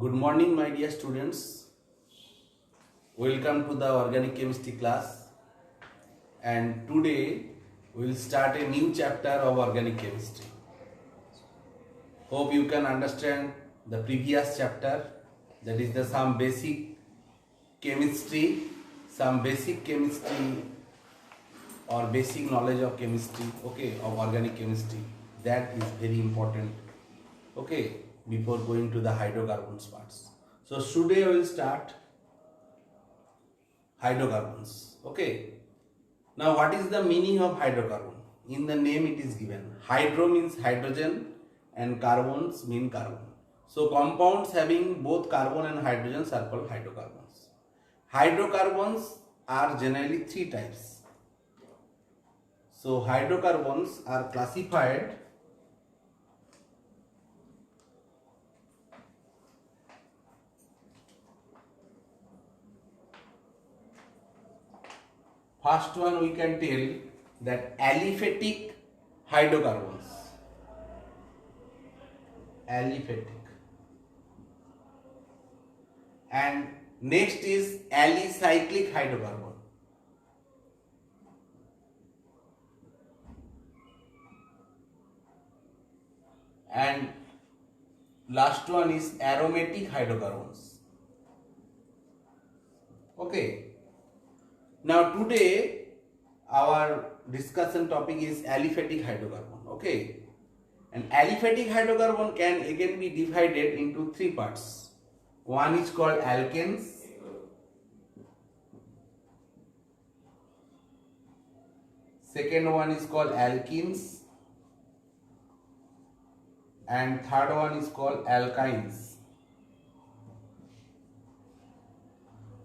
Good morning, my dear students. Welcome to the organic chemistry class. And today we will start a new chapter of organic chemistry. Hope you can understand the previous chapter, that is the some basic chemistry or basic knowledge of chemistry, okay, of organic chemistry. That is very important, okay, before going to the hydrocarbons parts. So today we will start hydrocarbons, okay. Now what is the meaning of hydrocarbon? In the name it is given. Hydro means hydrogen and carbons mean carbon. So compounds having both carbon and hydrogens are called hydrocarbons. Hydrocarbons are generally three types. So hydrocarbons are classified first one we can tell that aliphatic hydrocarbons. Aliphatic. And next is alicyclic hydrocarbon. And last one is aromatic hydrocarbons. Okay. Now today our discussion topic is aliphatic hydrocarbon. Okay. And aliphatic hydrocarbon can again be divided into three parts. One is called alkanes, second one is called alkenes, and third one is called alkynes.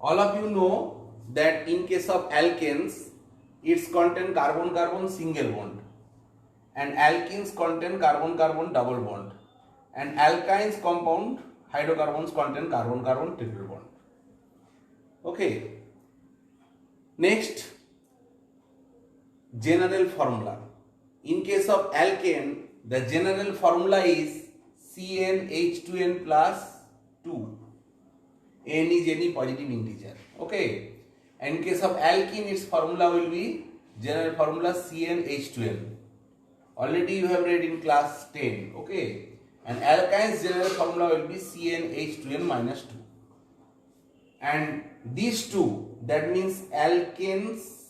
All of you know that in case of alkanes, it's contain carbon-carbon single bond, and alkenes contain carbon-carbon double bond, and alkynes compound hydrocarbons contain carbon-carbon triple bond. Okay. Next, general formula. In case of alkane, the general formula is CnH2n plus 2. N is any positive integer. Okay. And in case of alkene, its formula will be general formula CnH2n. Already you have read in class 10. Okay. And alkyne's general formula will be CnH2n minus 2. And these two, that means alkenes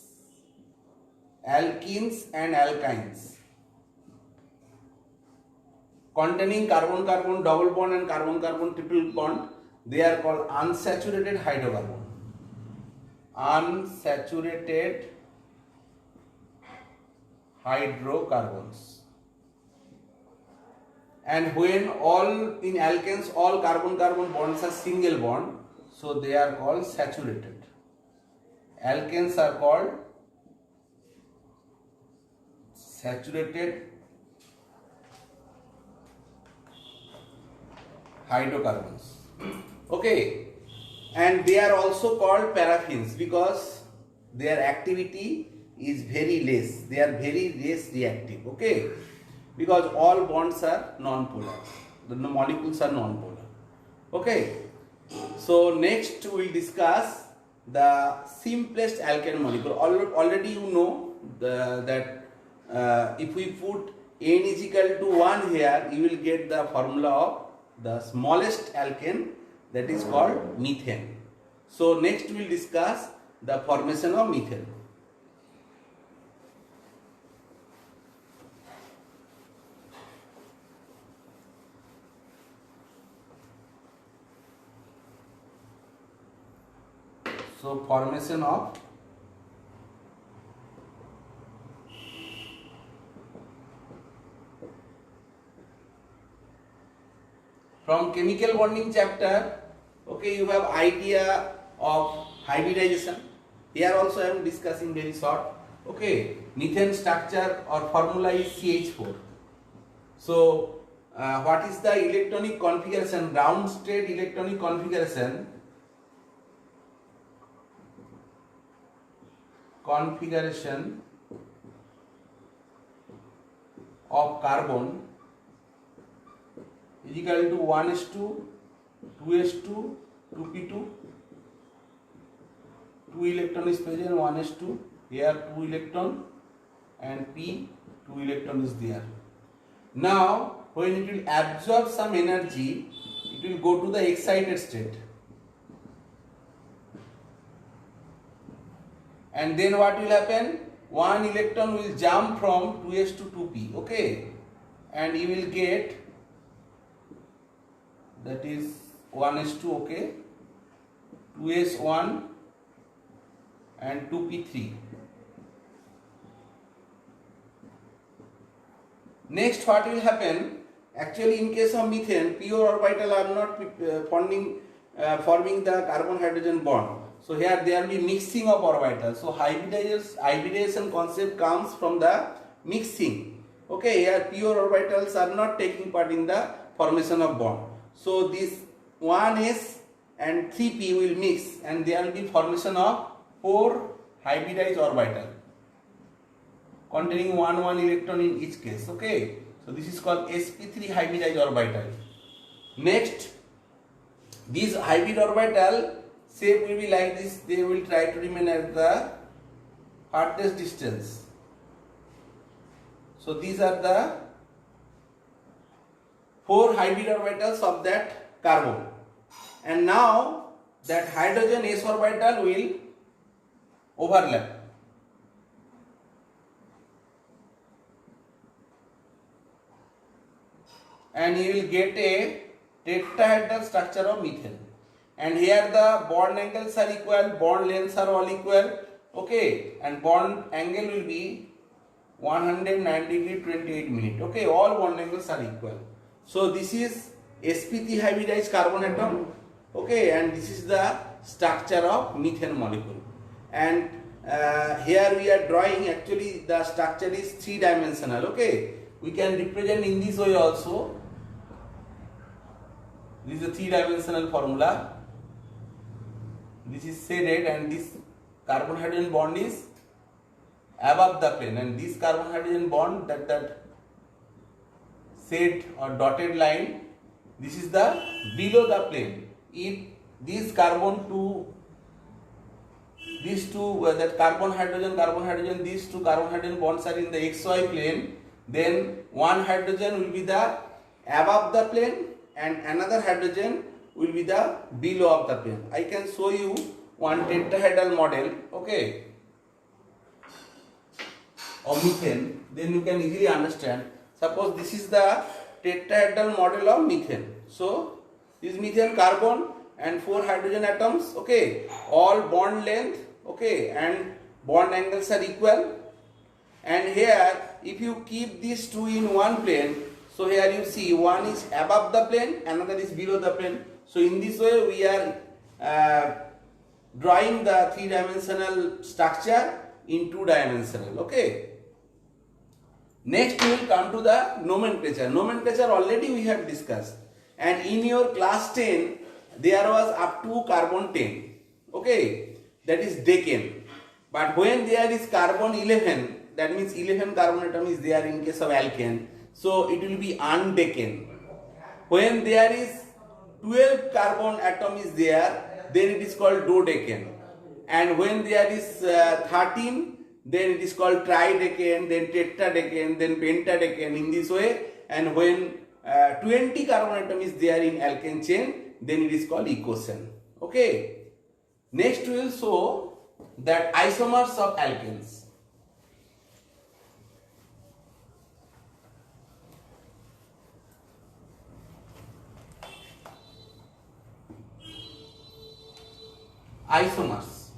and alkynes containing carbon-carbon double bond and carbon-carbon triple bond, they are called unsaturated hydrocarbon. Unsaturated hydrocarbons. And when all in alkanes all carbon-carbon bonds are single bond, so they are called saturated. Alkanes are called saturated hydrocarbons. Okay. And they are also called paraffins because their activity is very less. They are very less reactive. Okay. Because all bonds are non-polar. The molecules are non-polar. Okay. So next we will discuss the simplest alkane molecule. Already you know that if we put N is equal to 1 here, you will get the formula of the smallest alkane, that is called methane. So next we will discuss the formation of methane. So formation of from chemical bonding chapter, okay, you have idea of hybridization. Here also I am discussing very short. Okay, methane structure or formula is CH4. So what is the electronic configuration? Ground state electronic configuration of carbon is equal to 1:2 2s2, 2p2, 2 electron is present, 1s2, here 2 electron, and p 2 electron is there. Now when it will absorb some energy, it will go to the excited state, and then what will happen? One electron will jump from 2s to 2p, okay, and you will get, that is 1s2, okay, 2s1 and 2p3. Next, what will happen? Actually, in case of methane, pure orbital are not forming the carbon-hydrogen bond. So here there will be mixing of orbitals. So hybridization concept comes from the mixing. Okay, here pure orbitals are not taking part in the formation of bond. So this 1s and 3p will mix, and there will be formation of 4 hybridized orbital containing 1 electron in each case. Okay, so this is called sp3 hybridized orbital. Next, these hybrid orbital shape will be like this. They will try to remain at the farthest distance. So these are the 4 hybrid orbitals of that carbon, and now that hydrogen s orbital will overlap, and you will get a tetrahedral structure of methane. And here the bond angles are equal, bond lengths are all equal, okay, and bond angle will be 109 degree 28 minutes, okay, all bond angles are equal. So this is sp3 hybridized carbon atom, okay, and this is the structure of methane molecule. And here we are drawing, actually the structure is 3-dimensional, okay, we can represent in this way also. This is a 3-dimensional formula. This is shaded, and this carbon hydrogen bond is above the plane, and this carbon hydrogen bond, that shade or dotted line, this is the below the plane. If this carbon to these two, that carbon hydrogen, these two carbon hydrogen bonds are in the xy plane, then one hydrogen will be the above the plane and another hydrogen will be the below of the plane. I can show you one tetrahedral model, okay, of methane, then you can easily understand. Suppose this is the tetrahedral model of methane. So this methane carbon and 4 hydrogen atoms, okay, all bond length, okay, and bond angles are equal. And here if you keep these two in one plane, so here you see one is above the plane, another is below the plane. So in this way we are drawing the 3-dimensional structure in 2-dimensional, okay. Next we will come to the nomenclature. Nomenclature already we have discussed, and in your class 10 there was up to carbon 10, okay, that is decane. But when there is carbon 11, that means 11 carbon atom is there in case of alkane, so it will be undecane. When there is 12 carbon atom is there, then it is called dodecane. And when there is 13, then it is called tridecane, then tetradecane, then pentadecane, in this way. And when 20 carbon atom is there in alkane chain, then it is called ecocene, okay. Next we will show that isomers of alkanes. Isomers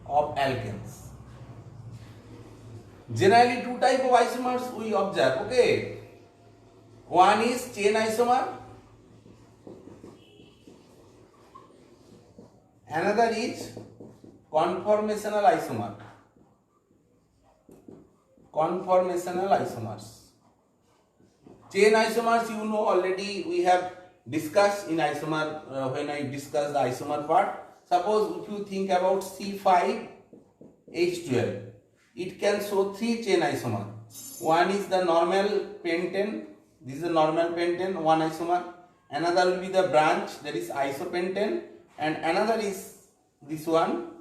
of alkanes. Generally two type of isomers we observe, okay. One is chain isomer, another is conformational isomer. Conformational isomers. Chain isomers, you know, already we have discussed in isomer when I discussed the isomer part. Suppose if you think about C5H12, it can show 3 chain isomer. One is the normal pentane, This is a normal pentane, one isomer. Another will be the branch, that is isopentane, and another is this one.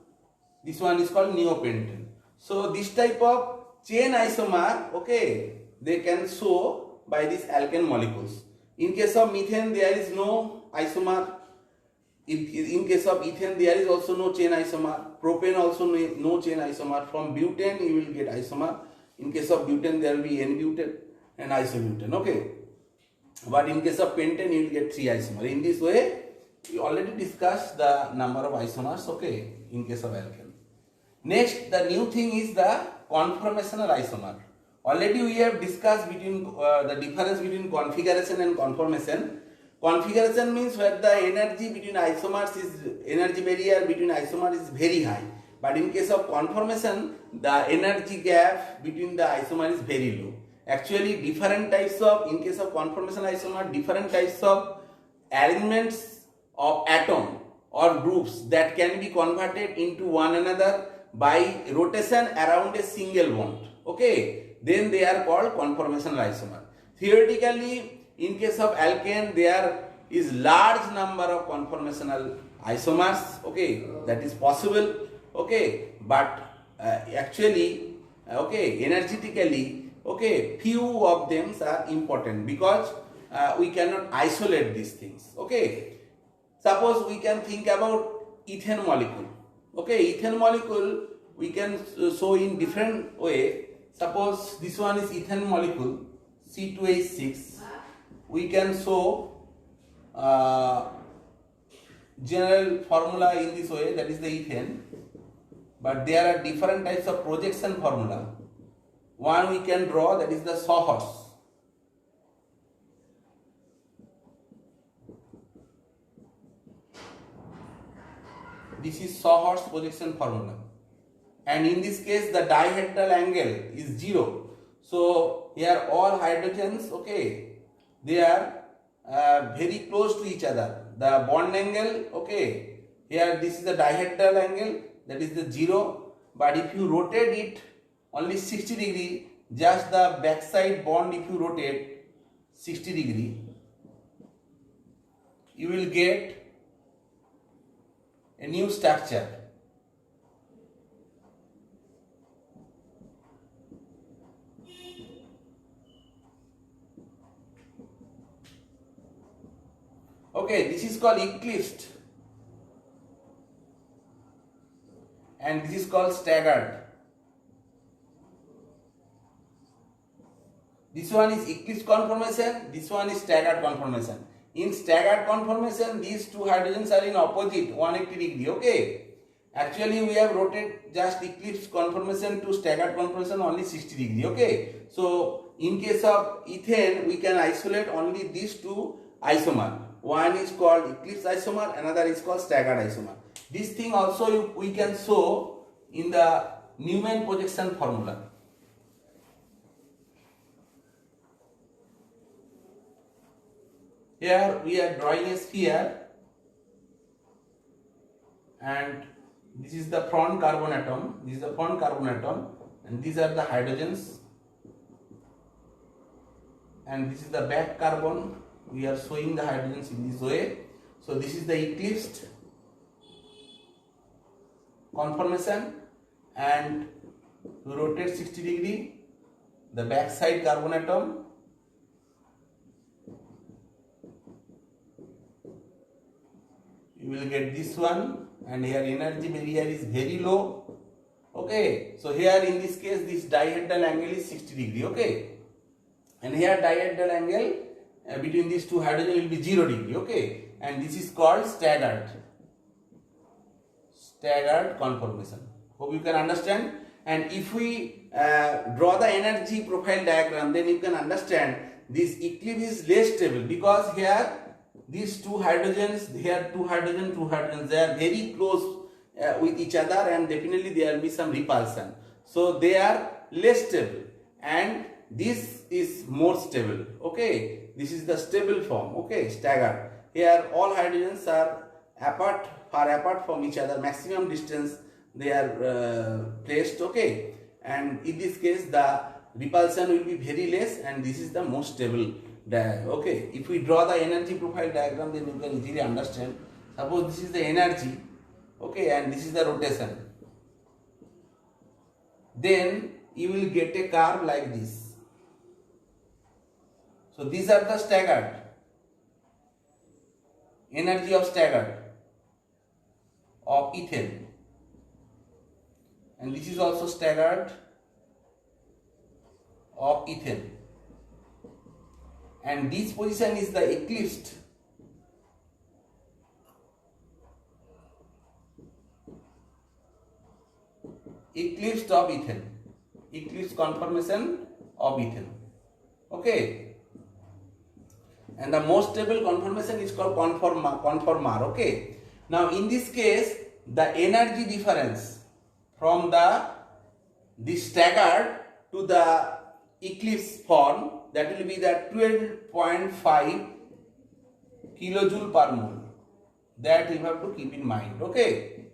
This one is called neopentane. So this type of chain isomer, okay, they can show by these alkane molecules. In case of methane, there is no isomer. In case of ethane, there is also no chain isomer. Propane also no chain isomer. From butane, you will get isomer. In case of butane, there will be N-butane and isobutane. Okay. But in case of pentane, you will get 3 isomers. In this way, we already discussed the number of isomers. Okay. In case of alkane. Next, the new thing is the conformational isomer. Already we have discussed between the difference between configuration and conformation. Configuration means where the energy between isomers is energy barrier between isomers is very high. But in case of conformation, the energy gap between the isomer is very low. Actually, different types of, in case of conformation isomer, different types of arrangements of atom or groups that can be converted into one another by rotation around a single bond. Okay, then they are called conformational isomer. Theoretically, in case of alkane, there is large number of conformational isomers. Okay, that is possible. Okay, but actually, okay, energetically, okay, few of them are important because we cannot isolate these things. Okay, suppose we can think about ethane molecule. Okay, ethane molecule we can show in different way. Suppose this one is ethane molecule C2H6. We can show general formula in this way, that is the ethane. But there are different types of projection formula. One we can draw, that is the sawhorse. This is sawhorse projection formula. And in this case, the dihedral angle is 0. So here all hydrogens, okay, they are very close to each other. The bond angle, okay, here this is the dihedral angle, that is the 0. But if you rotate it only 60 degree, just the backside bond, if you rotate 60 degree, you will get a new structure. Okay, this is called eclipsed and this is called staggered. This one is eclipsed conformation, this one is staggered conformation. In staggered conformation, these two hydrogens are in opposite 180 degree. Okay, actually we have rotated just eclipsed conformation to staggered conformation only 60 degree. Okay, so in case of ethane, we can isolate only these two isomer. One is called eclipsed isomer, another is called staggered isomer. This thing also we can show in the Newman projection formula. Here we are drawing a sphere and this is the front carbon atom, this is the front carbon atom and these are the hydrogens and this is the back carbon. We are showing the hydrogens in this way. So this is the eclipsed conformation and we rotate 60 degree, the back side carbon atom, you will get this one and here energy barrier is very low. Okay, so here in this case this dihedral angle is 60 degree. Okay, and here dihedral angle between these two hydrogen will be 0 degree. Okay, and this is called staggered conformation. Hope you can understand. And if we draw the energy profile diagram, then you can understand this eclipse is less stable because here these two hydrogens, here two hydrogens, they are very close with each other and definitely there will be some repulsion. So they are less stable and this is more stable. Okay, this is the stable form. Okay, staggered. Here all hydrogens are far apart from each other, maximum distance they are placed. Okay, and in this case the repulsion will be very less and this is the most stable Okay, if we draw the energy profile diagram, then you can easily understand. Suppose this is the energy, okay, and this is the rotation. Then you will get a curve like this. So these are the staggered energy of staggered of ethane, and this is also staggered of ethane, and this position is the eclipsed of ethane, eclipsed conformation of ethane. Okay, and the most stable conformation is called conformer. Okay, now in this case the energy difference from the staggered to the eclipse form, that will be the 12.5 kilojoule per mole. That you have to keep in mind. Okay,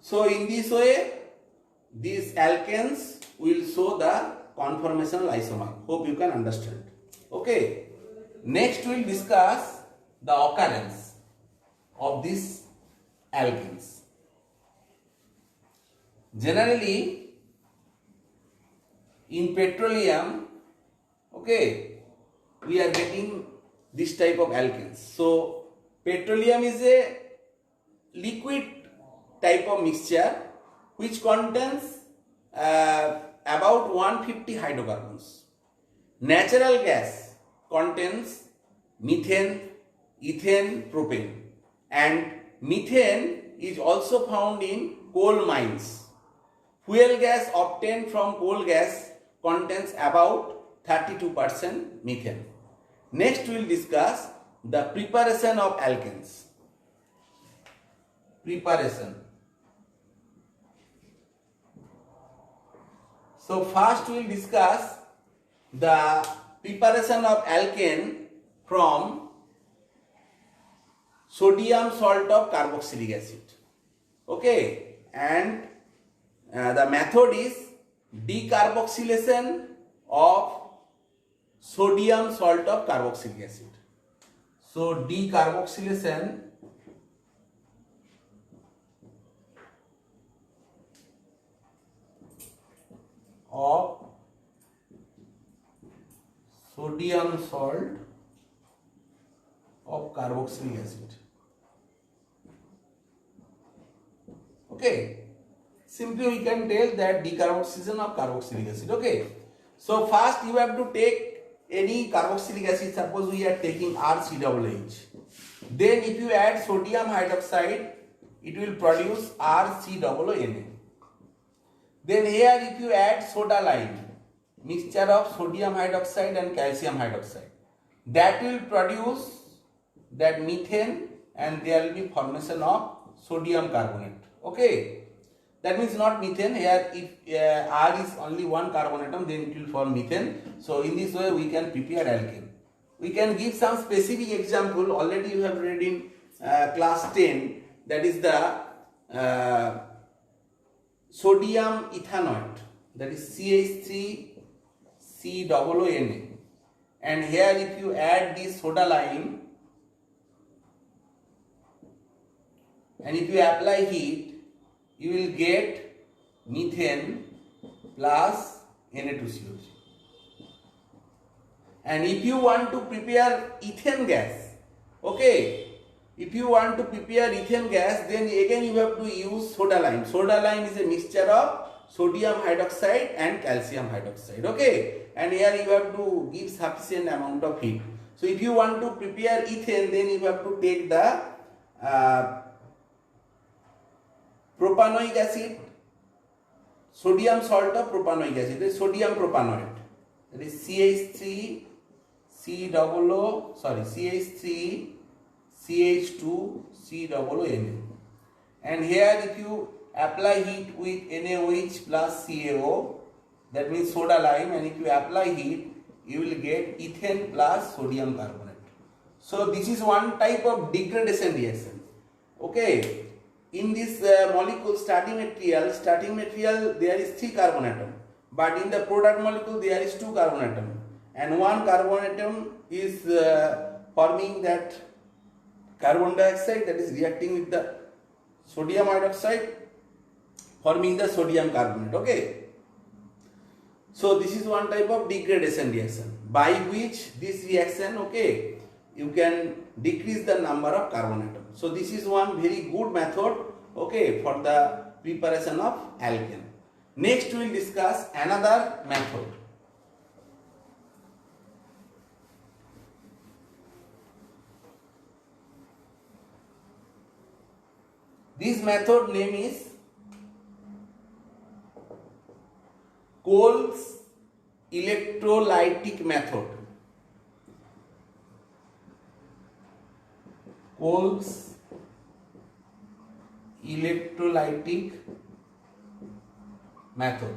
so in this way these alkanes will show the conformational isomer. Hope you can understand. Okay, next we will discuss the occurrence of these alkanes. Generally in petroleum, okay, we are getting this type of alkanes. So petroleum is a liquid type of mixture which contains about 150 hydrocarbons. Natural gas contains methane, ethane, propane, and methane is also found in coal mines. Fuel gas obtained from coal gas contains about 32% methane. Next we will discuss the preparation of alkanes. Preparation. So first we will discuss the preparation of alkane from sodium salt of carboxylic acid. Okay, and the method is decarboxylation of sodium salt of carboxylic acid. So decarboxylation of sodium salt of carboxylic acid. Okay, simply we can tell that decarboxylation of carboxylic acid. Okay, so first you have to take any carboxylic acid. Suppose we are taking RCOOH. Then if you add sodium hydroxide, it will produce RCOONA. Then here if you add soda lime, mixture of sodium hydroxide and calcium hydroxide, that will produce that methane, and there will be formation of sodium carbonate. Okay, that means not methane. Here if R is only one carbon atom, then it will form methane. So in this way we can prepare alkane. We can give some specific example. Already you have read in class 10, that is the sodium ethanoate, that is CH3COONA, and here if you add this soda lime and if you apply heat, you will get methane plus Na2CO3. And if you want to prepare ethane gas, okay, if you want to prepare ethane gas, then again you have to use soda lime. Soda lime is a mixture of sodium hydroxide and calcium hydroxide. Okay, and here you have to give sufficient amount of heat. So if you want to prepare ethane, then you have to take the propanoic acid, sodium salt of propanoic acid, is sodium propanoate, that is CH3COONA. And here if you apply heat with NaOH plus CaO, that means soda lime, and if you apply heat, you will get ethane plus sodium carbonate. So this is one type of degradation reaction. Okay, in this molecule starting material there is 3 carbon atom, but in the product molecule there is two carbon atom, and one carbon atom is forming that carbon dioxide that is reacting with the sodium hydroxide, forming the sodium carbonate. Okay, so this is one type of degradation reaction by which this reaction, okay, you can decrease the number of carbon atoms. So this is one very good method, okay, for the preparation of alkane. Next we will discuss another method. This method name is Cole's electrolytic method. Cole's electrolytic method.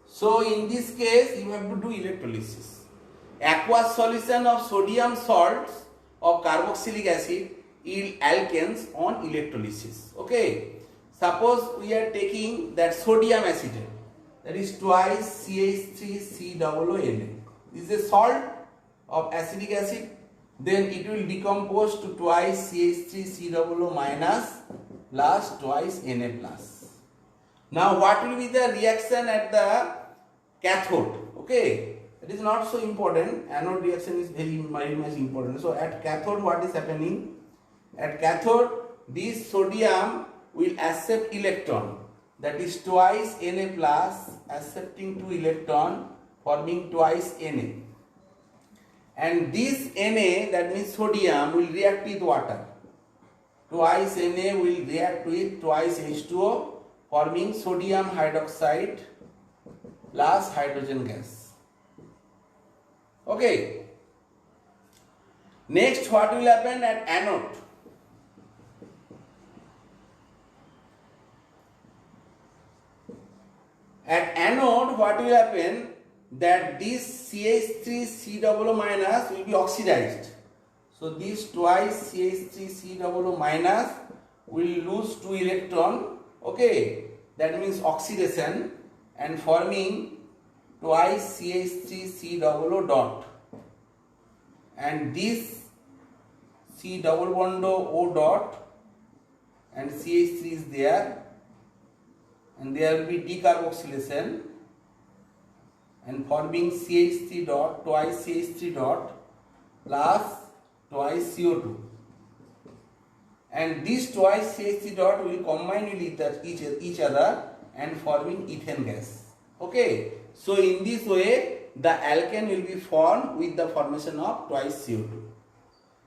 So in this case you have to do electrolysis. Aqueous solution of sodium salts of carboxylic acid yield alkanes on electrolysis. Okay, suppose we are taking that sodium acetate, that is twice CH3COONA. This is a salt of acetic acid. Then it will decompose to twice CH3COO minus plus twice Na plus. Now what will be the reaction at the cathode? Okay, it is not so important. Anode reaction is very much important. So at cathode what is happening? At cathode this sodium will accept electron, that is twice Na plus accepting 2 electron forming twice Na. And this Na, that means sodium, will react with water. Twice Na will react with twice H2O forming sodium hydroxide plus hydrogen gas. Okay. Next what will happen at anode? At anode what will happen? That this CH3COO minus will be oxidized. So this twice CH3COO minus will lose 2 electron. Okay, that means oxidation, and forming twice CH3COO dot. And this C double bond O dot and CH3 is there, and there will be decarboxylation and forming CH3 dot twice CH3 dot plus twice CO2, and this twice CH3 dot will combine with each other and forming ethane gas. Okay, so in this way the alkane will be formed with the formation of twice CO2.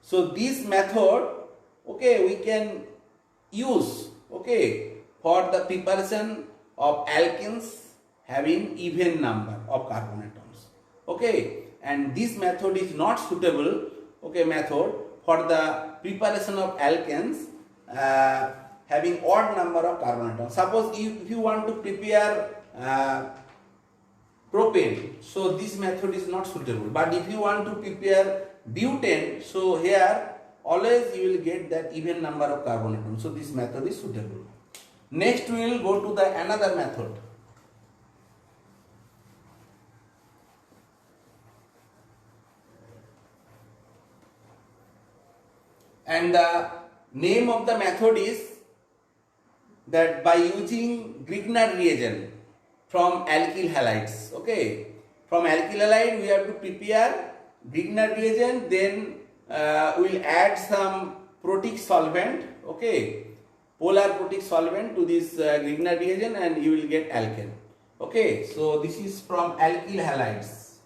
So this method, okay, we can use, okay, for the preparation of alkenes having even number of carbon atoms. Okay, and this method is not suitable, okay, method for the preparation of alkenes having odd number of carbon atoms. Suppose if you want to prepare propane, so this method is not suitable. But if you want to prepare butane, so here always you will get that even number of carbon atoms. So this method is suitable. Next we will go to the another method. And the name of the method is that by using Grignard reagent from alkyl halides. Okay, from alkyl halide we have to prepare Grignard reagent, then we will add some protic solvent, okay, polar protic solvent to this Grignard reagent, and you will get alkane. Okay, so this is from alkyl halides.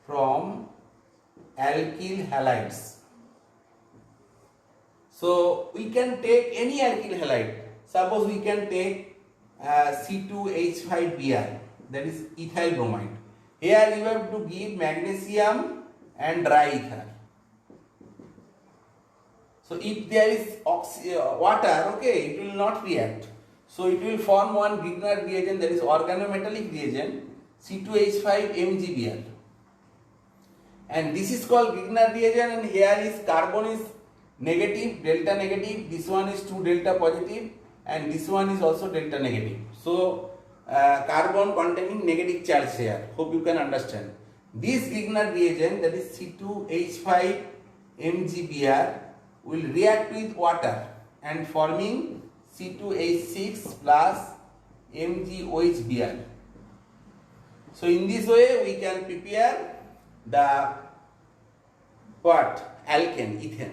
From alkyl halides. So we can take any alkyl halide. Suppose we can take C2H5Br, that is ethyl bromide. Here you have to give magnesium and dry ether. So if there is water, okay, it will not react. So it will form one Grignard reagent, that is organometallic reagent, C2H5MgBr. And this is called Grignard reagent, and here is carbon is negative, delta negative, this one is 2 delta positive, and this one is also delta negative. So carbon containing negative charge here. Hope you can understand. This Grignard reagent, that is C2H5 MgBr, will react with water and forming C2H6 plus MgOHBr. So in this way we can prepare the what? Alkane, ethane.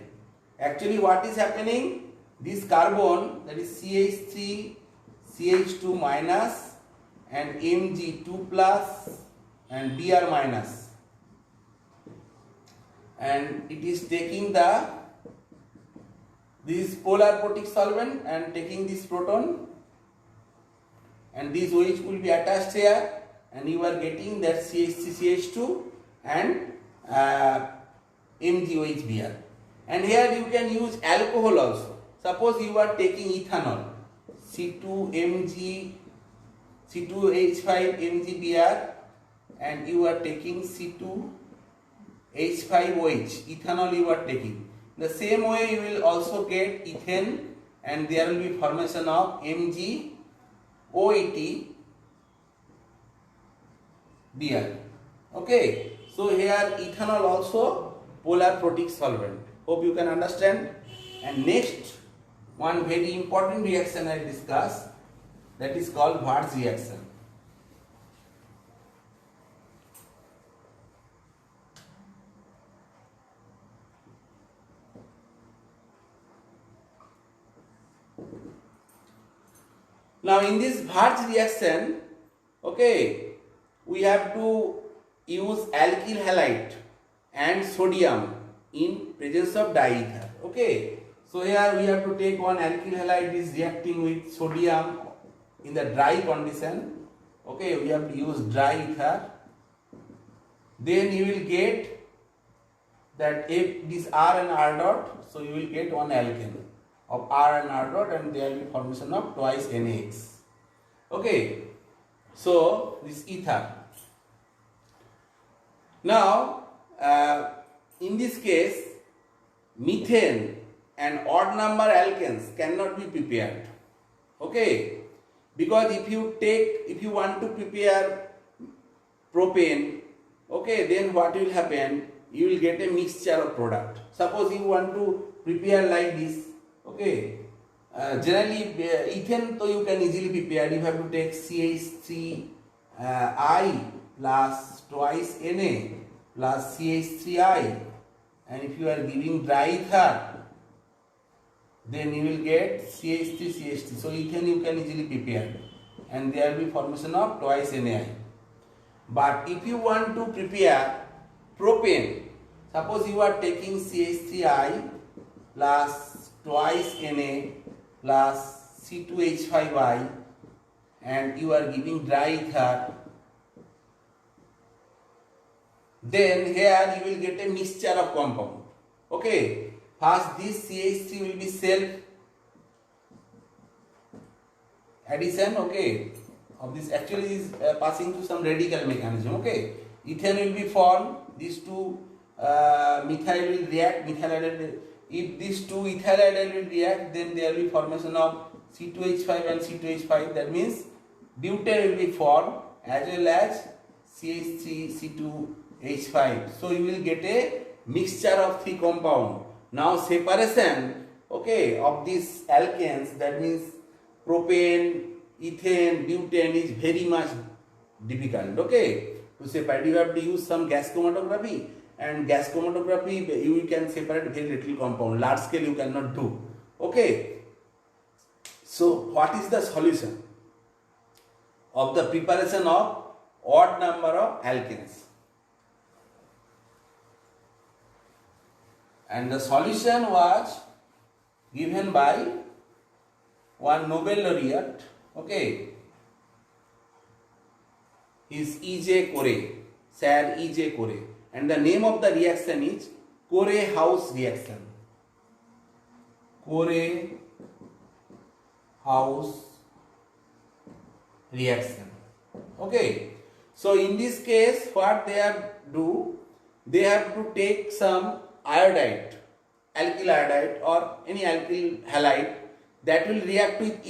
Actually what is happening? This carbon, that is CH3, CH2 minus and Mg2 plus and Br minus, and it is taking this polar protic solvent and taking this proton, and this OH will be attached here, and you are getting that CH3CH2 and MgOHBr. And here you can use alcohol also. Suppose you are taking ethanol, C2H5MgBr, and you are taking C2H5OH, ethanol you are taking. The same way you will also get ethane, and there will be formation of MgOET-Br. Okay, so here ethanol also polar protic solvent. Hope you can understand. And next, one very important reaction I discuss, that is called Wurtz reaction. Now in this Wurtz reaction, okay, we have to use alkyl halide and sodium in presence of diether. Okay, so here we have to take one alkyl halide is reacting with sodium in the dry condition. Okay, we have to use dry ether. Then you will get that if this R and R dot, so you will get one alkane of R and R dot, and there will be formation of twice NaX. Okay, so this ether. Now in this case, methane and odd number alkanes cannot be prepared. Okay, because if you want to prepare propane, okay, then what will happen? You will get a mixture of product. Suppose you want to prepare like this, okay, generally ethane, so you can easily prepare. You have to take CH3I plus twice Na plus CH3I, and if you are giving dry ether, then you will get CH3CH3. So ethane you can easily prepare, and there will be formation of twice Na. But if you want to prepare propane, suppose you are taking CH3I plus twice Na plus C2H5I, and you are giving dry ether, then here you will get a mixture of compound. Okay, first this CH3 will be self addition, okay, of this, actually is passing through some radical mechanism. Okay, ethane will be formed, these two methyl will react, methyl halide. If these two ethyl halide will react, then there will be formation of C2H5 and C2H5. That means butane will be formed as well as CH3 C2H5. So you will get a mixture of three compound. Now separation, okay, of these alkanes, that means propane, ethane, butane, is very much difficult. Okay, to separate, you have to use some gas chromatography, and gas chromatography you can separate very little compound. Large scale you cannot do. Okay, so what is the solution of the preparation of odd number of alkanes? And the solution was given by one Nobel laureate, okay, is E.J. Corey, Sir E.J. Corey, and the name of the reaction is Corey-House reaction. Corey-House reaction. Okay, so in this case, what they have do, they have to take some iodide, alkyl iodide or any alkyl halide that will react with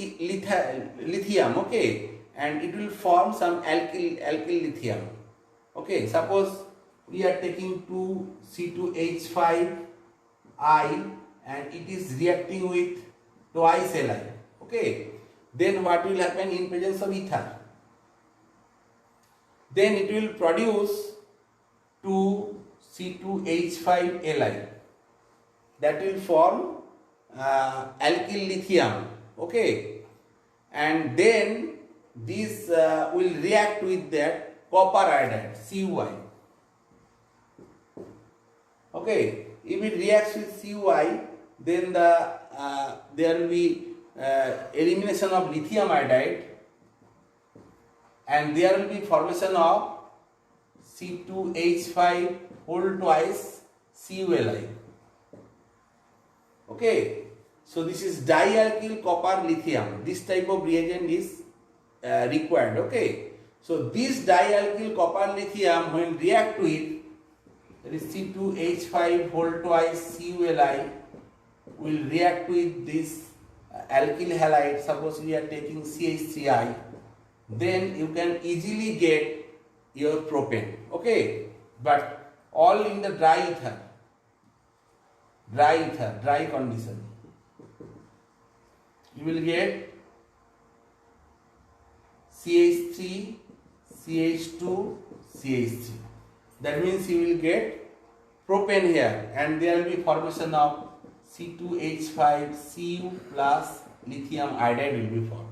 lithium, okay, and it will form some alkyl lithium. Okay, suppose we are taking 2C2H5I and it is reacting with twice Li. Okay, then what will happen in presence of ether? Then it will produce 2C2H5Li, that will form alkyl lithium. Okay, and then this will react with that copper iodide CuI. Okay, if it reacts with CuI, then there will be elimination of lithium iodide, and there will be formation of C2H5 whole twice CuLi. Okay, so this is dialkyl copper lithium. This type of reagent is required. Okay, so this dialkyl copper lithium when react with, that is C2H5 whole twice CuLi, will react with this alkyl halide. Suppose we are taking CH3I, then you can easily get your propane. Okay, but all in the dry ether, dry condition, you will get CH3, CH2, CH3. That means you will get propane here, and there will be formation of C2H5Cu plus lithium iodide will be formed.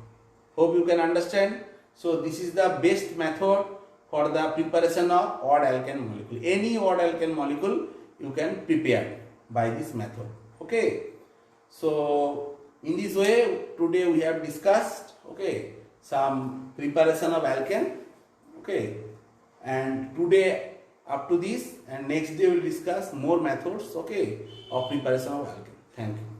Hope you can understand. So this is the best method for the preparation of odd alkane molecule. Any odd alkane molecule you can prepare by this method. Okay, so in this way today we have discussed, okay, some preparation of alkane. Okay, and today up to this, and next day we will discuss more methods, okay, of preparation of alkane. Thank you.